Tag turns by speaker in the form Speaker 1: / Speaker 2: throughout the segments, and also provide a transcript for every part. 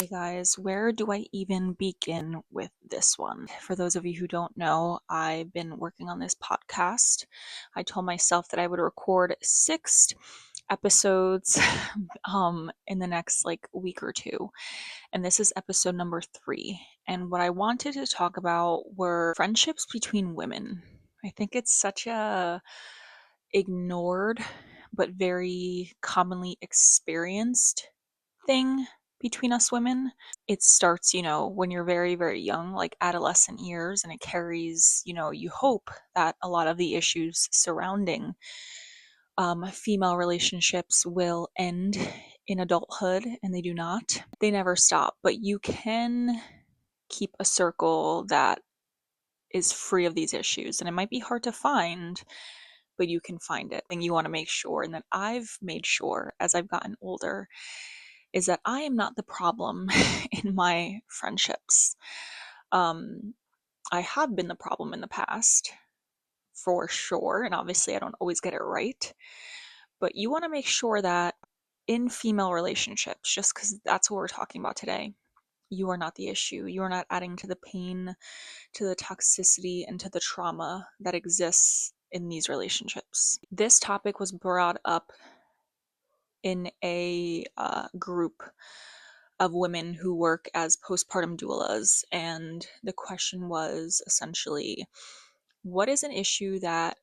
Speaker 1: Okay, guys, where do I even begin with this one? For those of you who don't know, I've been working on this podcast. I told myself that I would record 6 episodes in the next week or two, and this is episode number 3. And what I wanted to talk about were friendships between women. I think it's such a ignored but very commonly experienced thing between us women. It starts, when you're very, very young, like adolescent years, and it carries, you hope that a lot of the issues surrounding female relationships will end in adulthood, and they do not. They never stop, but you can keep a circle that is free of these issues, and it might be hard to find, but you can find it. And you want to make sure, and that I've made sure as I've gotten older, is that I am not the problem in my friendships. I have been the problem in the past, for sure, and obviously I don't always get it right. But you want to make sure that in female relationships, just because that's what we're talking about today, you are not the issue. You are not adding to the pain, to the toxicity, and to the trauma that exists in these relationships. This topic was brought up in a group of women who work as postpartum doulas, and the question was essentially, what is an issue that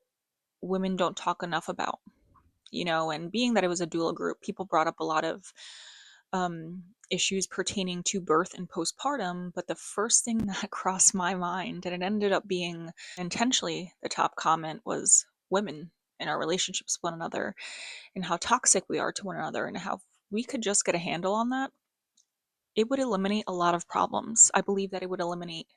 Speaker 1: women don't talk enough about? And being that it was a doula group, people brought up a lot of issues pertaining to birth and postpartum, but the first thing that crossed my mind, and it ended up being intentionally the top comment, was women in our relationships with one another, and how toxic we are to one another, and how we could just get a handle on that, it would eliminate a lot of problems. I believe that it would eliminate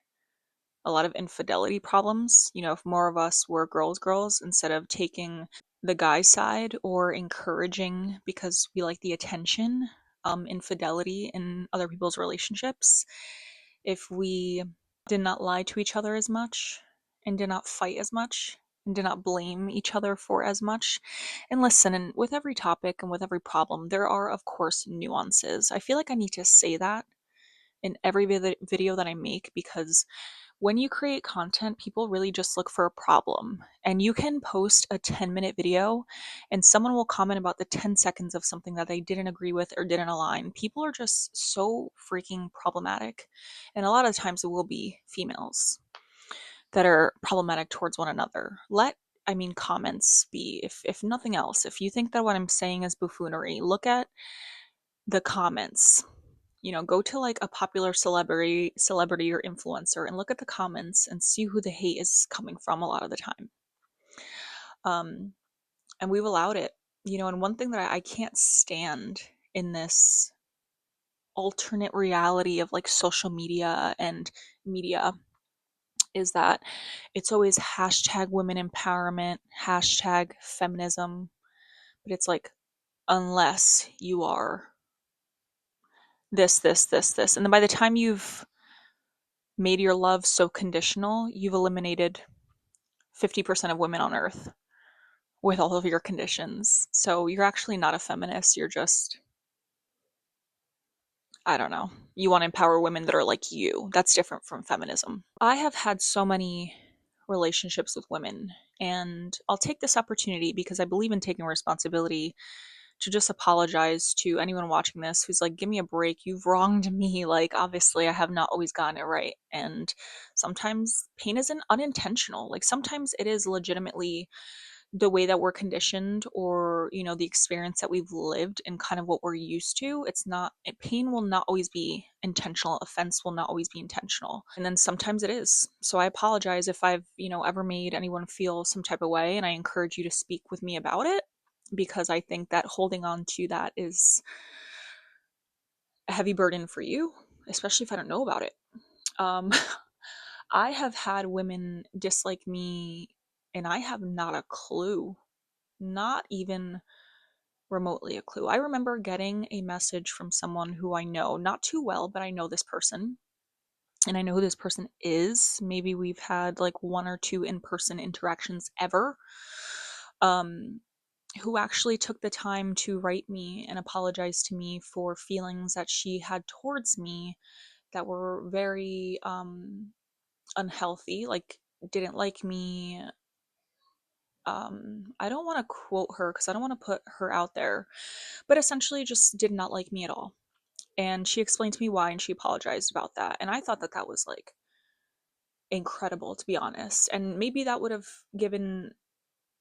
Speaker 1: a lot of infidelity problems. If more of us were girls instead of taking the guy's side or encouraging, because we like the attention, infidelity in other people's relationships. If we did not lie to each other as much, and did not fight as much, and did not blame each other for as much. And listen, and with every topic and with every problem, there are, of course, nuances. I feel like I need to say that in every video that I make, because when you create content, people really just look for a problem. And you can post a 10-minute video and someone will comment about the 10 seconds of something that they didn't agree with or didn't align. People are just so freaking problematic. And a lot of times it will be females that are problematic towards one another. Comments be, if nothing else, if you think that what I'm saying is buffoonery, look at the comments. Go to a popular celebrity or influencer and look at the comments and see who the hate is coming from a lot of the time. And we've allowed it, and one thing that I can't stand in this alternate reality of social media and media is that it's always hashtag women empowerment, hashtag feminism, but it's unless you are this, and then by the time you've made your love so conditional, you've eliminated 50% of women on earth with all of your conditions. So you're actually not a feminist. You're just, I don't know. You want to empower women that are like you. That's different from feminism. I have had so many relationships with women, and I'll take this opportunity, because I believe in taking responsibility, to just apologize to anyone watching this who's give me a break. You've wronged me. Obviously, I have not always gotten it right. And sometimes pain isn't unintentional. Sometimes it is legitimately the way that we're conditioned, or, the experience that we've lived and kind of what we're used to. Pain will not always be intentional. Offense will not always be intentional. And then sometimes it is. So I apologize if I've, ever made anyone feel some type of way. And I encourage you to speak with me about it, because I think that holding on to that is a heavy burden for you, especially if I don't know about it. I have had women dislike me, and I have not a clue, not even remotely a clue. I remember getting a message from someone who I know not too well, but I know this person, and I know who this person is. Maybe we've had 1 or 2 in-person interactions ever. who actually took the time to write me and apologize to me for feelings that she had towards me that were very unhealthy, like didn't like me. I don't want to quote her because I don't want to put her out there, but essentially just did not like me at all. And she explained to me why and she apologized about that. And I thought that that was like incredible, to be honest. And maybe that would have given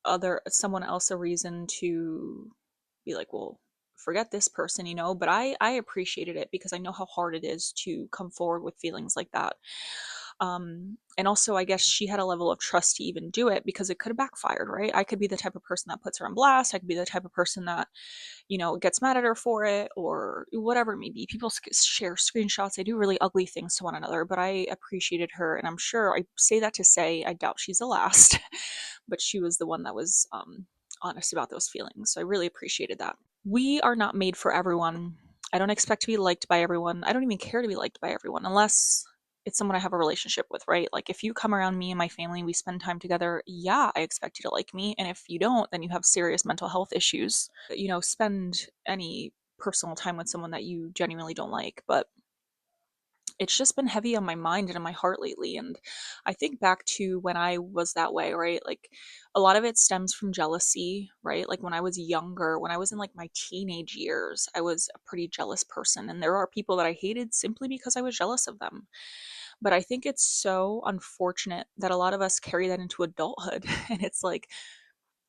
Speaker 1: other someone else a reason to be like, well, forget this person, but I appreciated it because I know how hard it is to come forward with feelings like that. And also, I guess she had a level of trust to even do it because it could have backfired, right? I could be the type of person that puts her on blast. I could be the type of person that, gets mad at her for it or whatever it may be. People share screenshots. They do really ugly things to one another, but I appreciated her. And I'm sure I say that to say I doubt she's the last, but she was the one that was honest about those feelings. So I really appreciated that. We are not made for everyone. I don't expect to be liked by everyone. I don't even care to be liked by everyone unless it's someone I have a relationship with, right? Like if you come around me and my family, we spend time together, yeah, I expect you to like me. And if you don't, then you have serious mental health issues. Spend any personal time with someone that you genuinely don't like. But it's just been heavy on my mind and on my heart lately. And I think back to when I was that way, right? Like a lot of it stems from jealousy, right? Like when I was younger, when I was in like my teenage years, I was a pretty jealous person. And there are people that I hated simply because I was jealous of them. But I think it's so unfortunate that a lot of us carry that into adulthood. And it's like,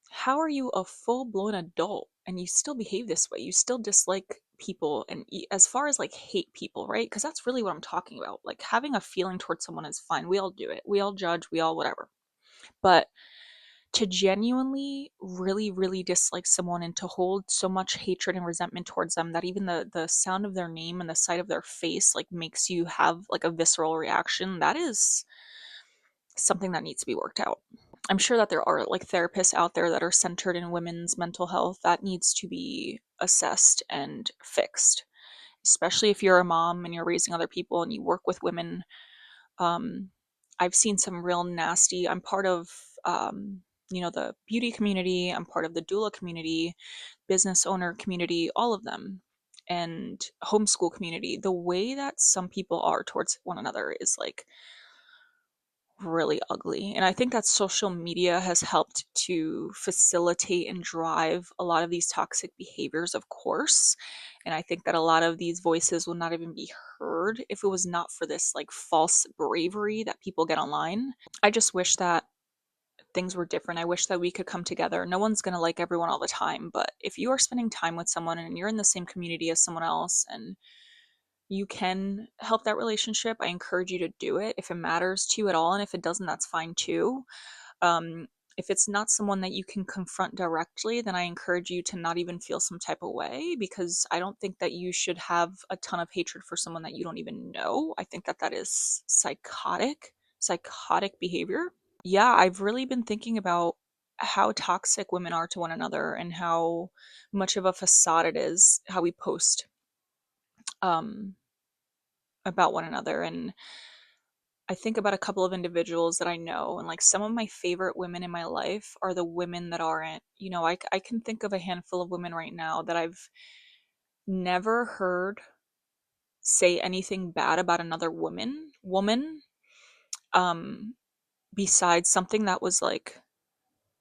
Speaker 1: how are you a full blown adult and you still behave this way? You still dislike people and as far as like hate people, right? Because that's really what I'm talking about. Like having a feeling towards someone is fine. We all do it. We all judge, we all whatever. But to genuinely really really dislike someone and to hold so much hatred and resentment towards them that even the sound of their name and the sight of their face like makes you have like a visceral reaction, that is something that needs to be worked out. I'm sure that there are like therapists out there that are centered in women's mental health that needs to be assessed and fixed, especially if you're a mom and you're raising other people and you work with women. um, I've seen some real nasty. I'm part of the beauty community, I'm part of the doula community, business owner community, all of them, and homeschool community. The way that some people are towards one another is like really ugly. And I think that social media has helped to facilitate and drive a lot of these toxic behaviors, of course. And I think that a lot of these voices will not even be heard if it was not for this like false bravery that people get online. I just wish that things were different. I wish that we could come together. No one's going to like everyone all the time, but if you are spending time with someone and you're in the same community as someone else and you can help that relationship, I encourage you to do it if it matters to you at all. And if it doesn't, that's fine too. Um, if it's not someone that you can confront directly, then I encourage you to not even feel some type of way because I don't think that you should have a ton of hatred for someone that you don't even know. I think that that is psychotic behavior. Yeah, I've really been thinking about how toxic women are to one another and how much of a facade it is, how we post um, about one another. And I think about a couple of individuals that I know, and like some of my favorite women in my life are the women that aren't, I can think of a handful of women right now that I've never heard say anything bad about another woman, um, besides something that was like,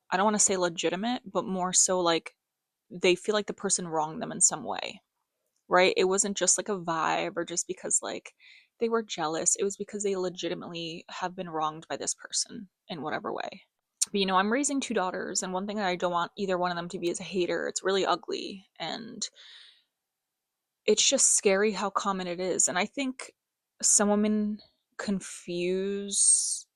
Speaker 1: I don't want to say legitimate, but more so like they feel like the person wronged them in some way, right? It wasn't just like a vibe or just because like they were jealous. It was because they legitimately have been wronged by this person in whatever way. But I'm raising two daughters, and one thing that I don't want either one of them to be is a hater. It's really ugly, and it's just scary how common it is. And I think some women confuse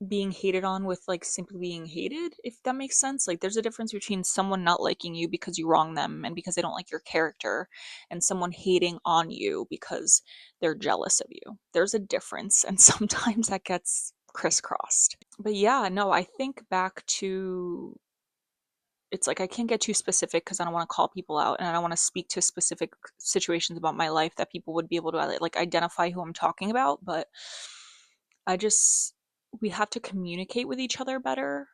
Speaker 1: being hated on with like simply being hated, if that makes sense. Like there's a difference between someone not liking you because you wrong them and because they don't like your character, and someone hating on you because they're jealous of you. There's a difference, and sometimes that gets crisscrossed. But yeah, no, I think back to, it's like I can't get too specific because I don't want to call people out and I don't want to speak to specific situations about my life that people would be able to like identify who I'm talking about. But I just, we have to communicate with each other better.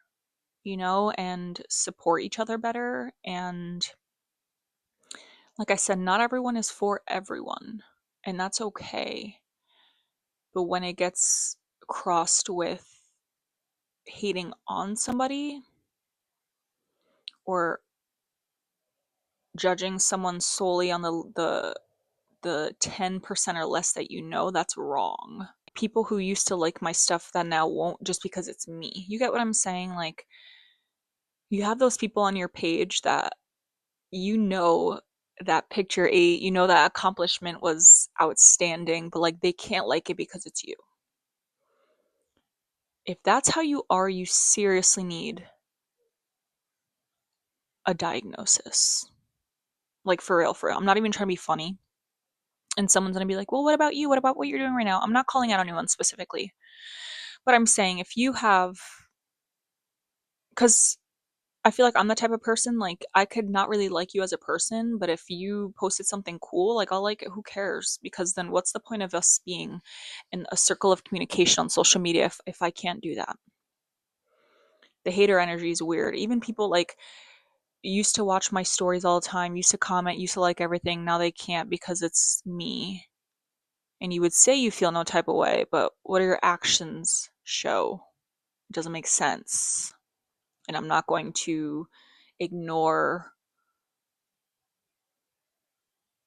Speaker 1: and support each other better. And like I said, not everyone is for everyone, and that's okay. But when it gets crossed with hating on somebody or judging someone solely on the 10% or less that that's wrong. People who used to like my stuff that now won't just because it's me. You get what I'm saying? Like, you have those people on your page that you know that picture 8, that accomplishment was outstanding, but like they can't like it because it's you. If that's how you are, you seriously need a diagnosis. Like, for real, for real. I'm not even trying to be funny. And someone's gonna be like, well, what about you? What about what you're doing right now? I'm not calling out anyone specifically. But I'm saying if you have, because I feel like I'm the type of person, like, I could not really like you as a person, but if you posted something cool, like, I'll like it. Who cares? Because then what's the point of us being in a circle of communication on social media if I can't do that? The hater energy is weird. Even people like used to watch my stories all the time, used to comment, used to like everything. Now they can't because it's me. And you would say you feel no type of way, but what do your actions show? It doesn't make sense. And I'm not going to ignore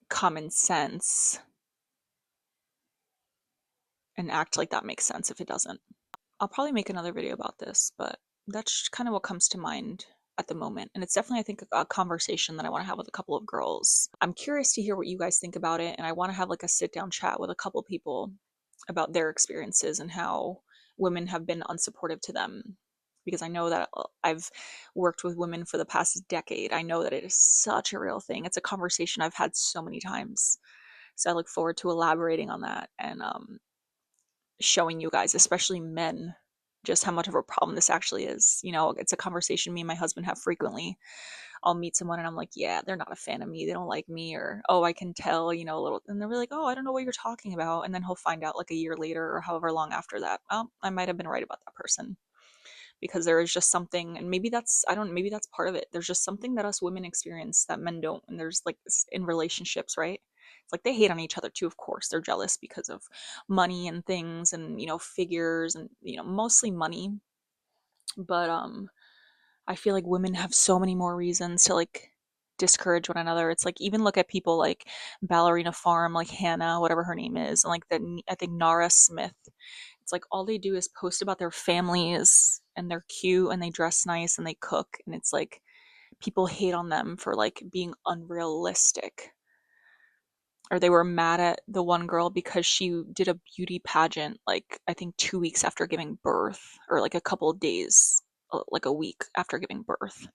Speaker 1: common sense and act like that makes sense if it doesn't. I'll probably make another video about this, but that's kind of what comes to mind at the moment. And it's definitely, I think, a conversation that I want to have with a couple of girls. I'm curious to hear what you guys think about it, and I want to have like a sit down chat with a couple people about their experiences and how women have been unsupportive to them. Because I know that I've worked with women for the past decade. I know that it is such a real thing. It's a conversation I've had so many times. So I look forward to elaborating on that and showing you guys, especially men, just how much of a problem this actually is. It's a conversation me and my husband have frequently. I'll meet someone and I'm like, yeah, they're not a fan of me. They don't like me. Or, oh, I can tell, a little. And they're like, oh, I don't know what you're talking about. And then he'll find out like a year later or however long after that, oh, I might have been right about that person. Because there is just something, and maybe that's, I don't, maybe that's part of it. There's just something that us women experience that men don't. And there's like this in relationships, right? It's like they hate on each other too, of course. They're jealous because of money and things and, figures and, mostly money. But I feel like women have so many more reasons to like discourage one another. It's like, even look at people like Ballerina Farm, like Hannah, whatever her name is, and like I think Nara Smith. It's like all they do is post about their families and they're cute and they dress nice and they cook, and it's like people hate on them for like being unrealistic. Or they were mad at the one girl because she did a beauty pageant like I think 2 weeks after giving birth, or like a couple of days, like a week after giving birth.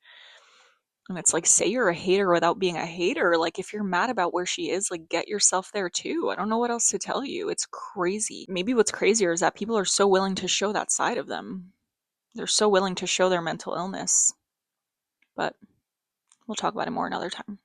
Speaker 1: And it's like, say you're a hater without being a hater. Like, if you're mad about where she is, like, get yourself there too. I don't know what else to tell you. It's crazy. Maybe what's crazier is that people are so willing to show that side of them. They're so willing to show their mental illness. But we'll talk about it more another time.